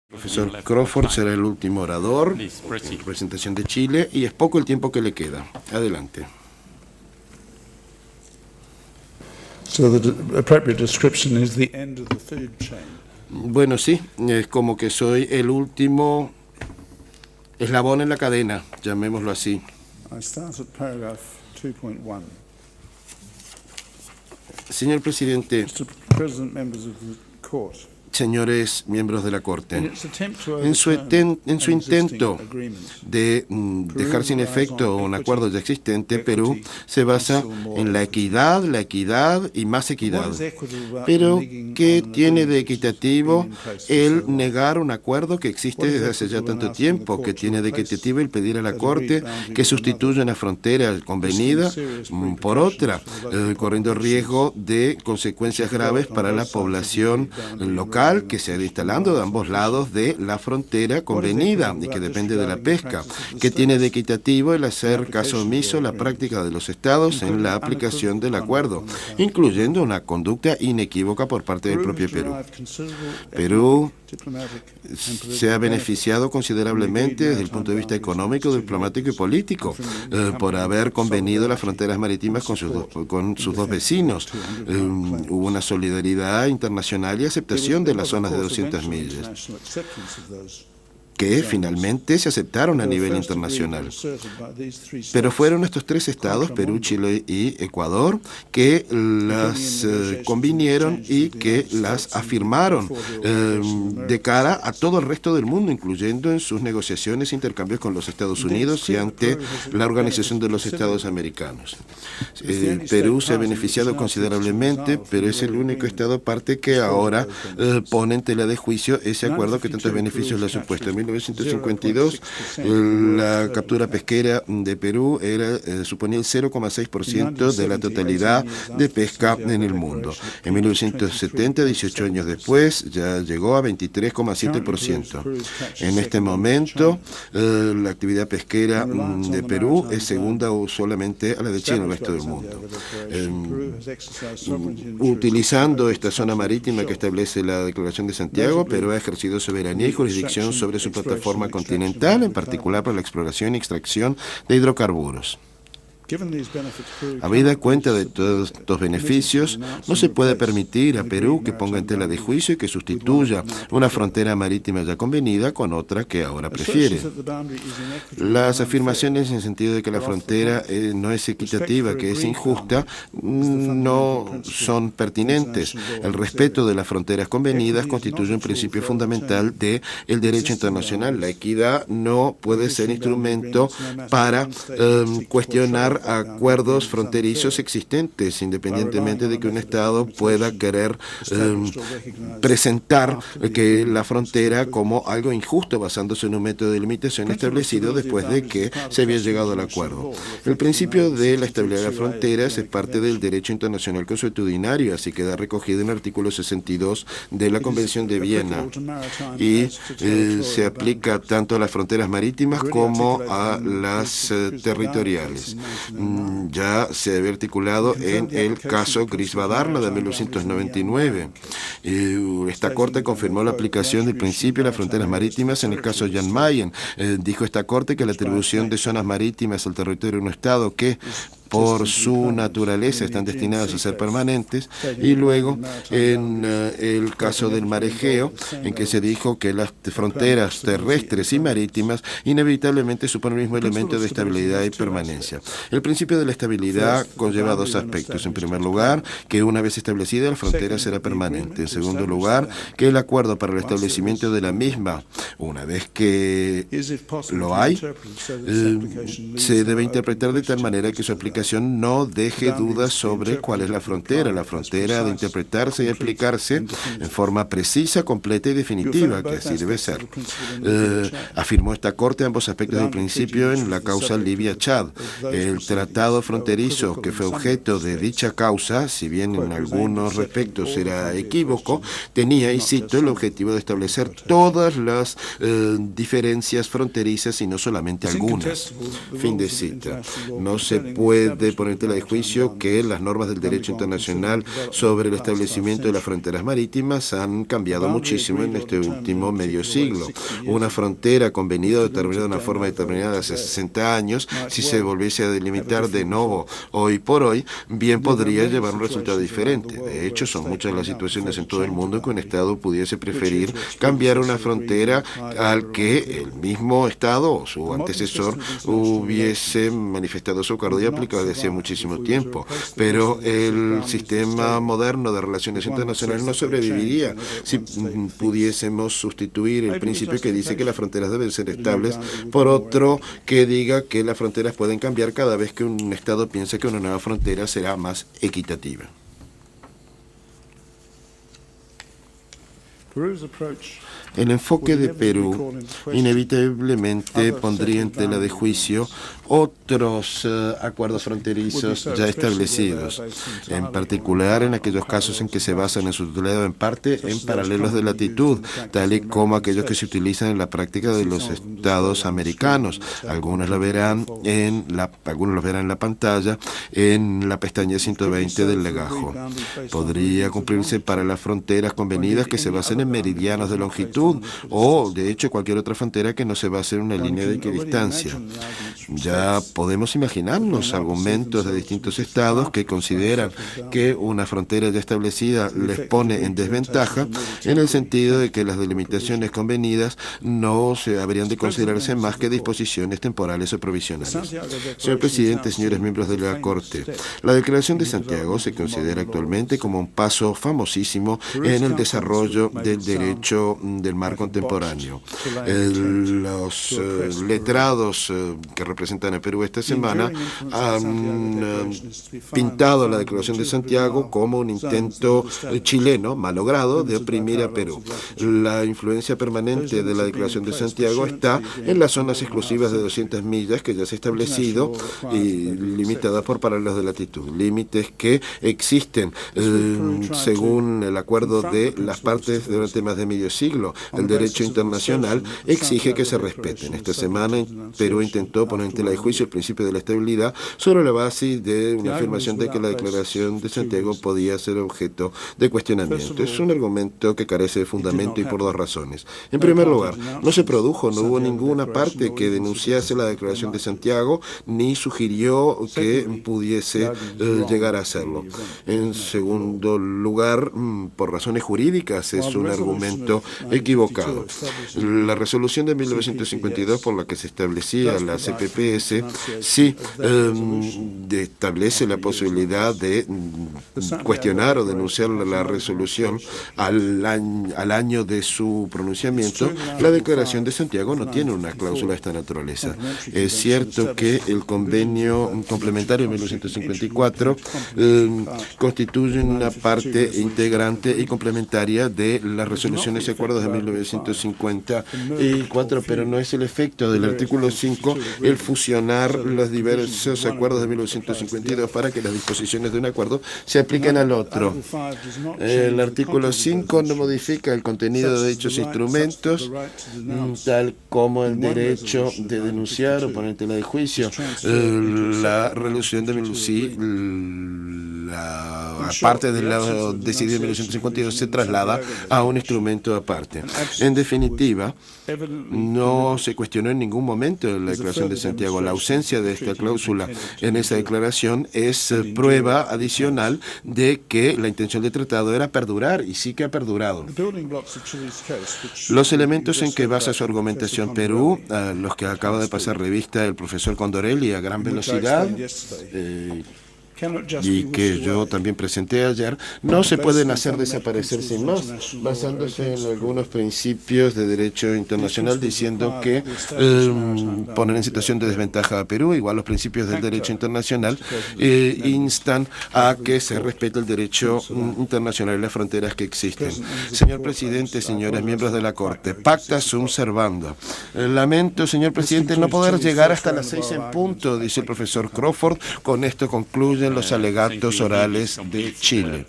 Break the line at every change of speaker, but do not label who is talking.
Profesor Crawford será el último orador en representación de Chile y es poco el tiempo que le queda. Adelante.
So the appropriate description is the end of the food chain.
Bueno, sí, es como que soy el último eslabón en la cadena, llamémoslo así.
I start at paragraph 2.1.
Señor presidente,
Mr. President, members of the court.
señores miembros de la Corte,
In its attempt to
en su
overturn
intento
an agreement,
de dejar sin efecto un acuerdo ya existente, Perú se basa en la equidad y más equidad. Pero, ¿qué tiene de equitativo el negar un acuerdo que existe desde hace ya tanto tiempo? ¿Qué tiene de equitativo el pedir a la Corte que sustituya una frontera convenida por otra, corriendo riesgo de consecuencias graves para la población local que se ha ido instalando de ambos lados de la frontera convenida y que depende de la pesca? ¿Qué tiene de equitativo el hacer caso omiso a la práctica de los estados en la aplicación del acuerdo, incluyendo una conducta inequívoca por parte del propio Perú? Perú se ha beneficiado considerablemente desde el punto de vista económico, diplomático y político por haber convenido las fronteras marítimas con sus dos vecinos. Hubo una solidaridad internacional y aceptación de las zonas de 200 millas que finalmente se aceptaron a nivel internacional. Pero fueron estos tres estados, Perú, Chile y Ecuador, que las convinieron y que las afirmaron de cara a todo el resto del mundo, incluyendo en sus negociaciones e intercambios con los Estados Unidos y ante la Organización de los Estados Americanos. Perú se ha beneficiado considerablemente, pero es el único estado parte que ahora pone en tela de juicio ese acuerdo que tantos beneficios le ha supuesto. En 1952, la captura pesquera de Perú suponía el 0,6% de la totalidad de pesca en el mundo. En 1970, 18 años después, ya llegó a 23,7%. En este momento, la actividad pesquera de Perú es segunda o solamente a la de China en el resto del mundo. Utilizando esta zona marítima que establece la Declaración de Santiago, Perú ha ejercido soberanía y jurisdicción sobre su plataforma continental, en particular para la exploración y extracción de hidrocarburos. Habida cuenta de todos estos beneficios, no se puede permitir a Perú que ponga en tela de juicio y que sustituya una frontera marítima ya convenida con otra que ahora prefiere. Las afirmaciones en el sentido de que la frontera no es equitativa, que es injusta, no son pertinentes. El respeto de las fronteras convenidas constituye un principio fundamental del derecho internacional. La equidad no puede ser instrumento para cuestionar acuerdos fronterizos existentes, independientemente de que un Estado pueda querer presentar que la frontera como algo injusto basándose en un método de limitación establecido después de que se había llegado al acuerdo. El principio de la estabilidad de las fronteras es parte del derecho internacional consuetudinario, así queda recogido en el artículo 62 de la Convención de Viena y se aplica tanto a las fronteras marítimas como a las territoriales. Ya se había articulado en el caso Gris-Badarla de 1999. Esta Corte confirmó la aplicación del principio de las fronteras marítimas en el caso Jan Mayen. Dijo esta Corte que la atribución de zonas marítimas al territorio de un Estado que por su naturaleza están destinadas a ser permanentes, y luego en el caso del mar Egeo, en que se dijo que las fronteras terrestres y marítimas inevitablemente suponen el mismo elemento de estabilidad y permanencia. El principio de la estabilidad conlleva dos aspectos. En primer lugar, que una vez establecida la frontera será permanente. En segundo lugar, que el acuerdo para el establecimiento de la misma, una vez que lo hay, se debe interpretar de tal manera que su aplicación no deje dudas sobre cuál es la frontera. La frontera ha de interpretarse y aplicarse en forma precisa, completa y definitiva, que así debe ser. Afirmó esta Corte ambos aspectos del principio en la causa Libia-Chad. El tratado fronterizo que fue objeto de dicha causa, si bien en algunos respectos era equívoco, tenía, y cito, el objetivo de establecer todas las diferencias fronterizas y no solamente algunas. Fin de cita. No se puede puede poner en tela de juicio que las normas del derecho internacional sobre el establecimiento de las fronteras marítimas han cambiado muchísimo en este último medio siglo. Una frontera convenida o determinada de una forma determinada hace 60 años, si se volviese a delimitar de nuevo hoy por hoy, bien podría llevar un resultado diferente. De hecho, son muchas las situaciones en todo el mundo que un Estado pudiese preferir cambiar una frontera al que el mismo Estado o su antecesor hubiese manifestado su acuerdo y aplicado desde hace muchísimo tiempo. Pero el sistema moderno de relaciones internacionales no sobreviviría si pudiésemos sustituir el principio que dice que las fronteras deben ser estables por otro que diga que las fronteras pueden cambiar cada vez que un Estado piensa que una nueva frontera será más equitativa. El enfoque de Perú inevitablemente pondría en tela de juicio otros acuerdos fronterizos ya establecidos, en particular en aquellos casos en que se basan en su totalidad en parte en paralelos de latitud, tal y como aquellos que se utilizan en la práctica de los estados americanos. Algunos los verán en la pantalla en la pestaña 120 del legajo. Podría cumplirse para las fronteras convenidas que se basen en meridianos de longitud o, de hecho, cualquier otra frontera que no se base en una línea de equidistancia. Ya podemos imaginarnos argumentos de distintos estados que consideran que una frontera ya establecida les pone en desventaja en el sentido de que las delimitaciones convenidas no se habrían de considerarse más que disposiciones temporales o provisionales. Señor presidente, señores miembros de la Corte, la Declaración de Santiago se considera actualmente como un paso famosísimo en el desarrollo del derecho del mar contemporáneo. Los letrados que representan a Perú esta semana han pintado la Declaración de Santiago como un intento chileno, malogrado, de oprimir a Perú. La influencia permanente de la Declaración de Santiago está en las zonas exclusivas de 200 millas que ya se ha establecido y limitadas por paralelos de latitud, límites que existen según el acuerdo de las partes durante más de medio siglo. El derecho internacional exige que se respeten. Esta semana Perú intentó poner en tela de juicio el principio de la estabilidad sobre la base de una afirmación de que la Declaración de Santiago podía ser objeto de cuestionamiento. Es un argumento que carece de fundamento y por dos razones. En primer lugar, no hubo ninguna parte que denunciase la Declaración de Santiago ni sugirió que pudiese llegar a hacerlo. En segundo lugar, por razones jurídicas, es un argumento equivocado. La resolución de 1952 por la que se establecía la CPPS sí establece la posibilidad de cuestionar o denunciar la resolución al año de su pronunciamiento. La Declaración de Santiago no tiene una cláusula de esta naturaleza. Es cierto que el convenio complementario de 1954 constituye una parte integrante y complementaria de las resoluciones y acuerdos de 1954, pero no es el efecto del artículo 5 el fusionar los diversos acuerdos de 1952 para que las disposiciones de un acuerdo se apliquen al otro. El artículo 5 no modifica el contenido de dichos instrumentos, tal como el derecho de denunciar o poner en tela de juicio. La resolución de aparte de lo decidido en 1952 se traslada a un instrumento aparte. En definitiva, no se cuestionó en ningún momento la Declaración de Santiago. La ausencia de esta cláusula en esa declaración es prueba adicional de que la intención del tratado era perdurar, y sí que ha perdurado. Los elementos en que basa su argumentación Perú, los que acaba de pasar revista el profesor Condorelli a gran velocidad, y que yo también presenté ayer, no se pueden hacer desaparecer sin más, basándose en algunos principios de derecho internacional, diciendo que poner en situación de desventaja a Perú, igual los principios del derecho internacional, instan a que se respete el derecho internacional y las fronteras que existen. Señor presidente, señores miembros de la Corte, pacta sum servanda. Lamento, señor presidente, no poder llegar hasta las 6 en punto, dice el profesor Crawford. Con esto concluyen los alegatos orales de Chile.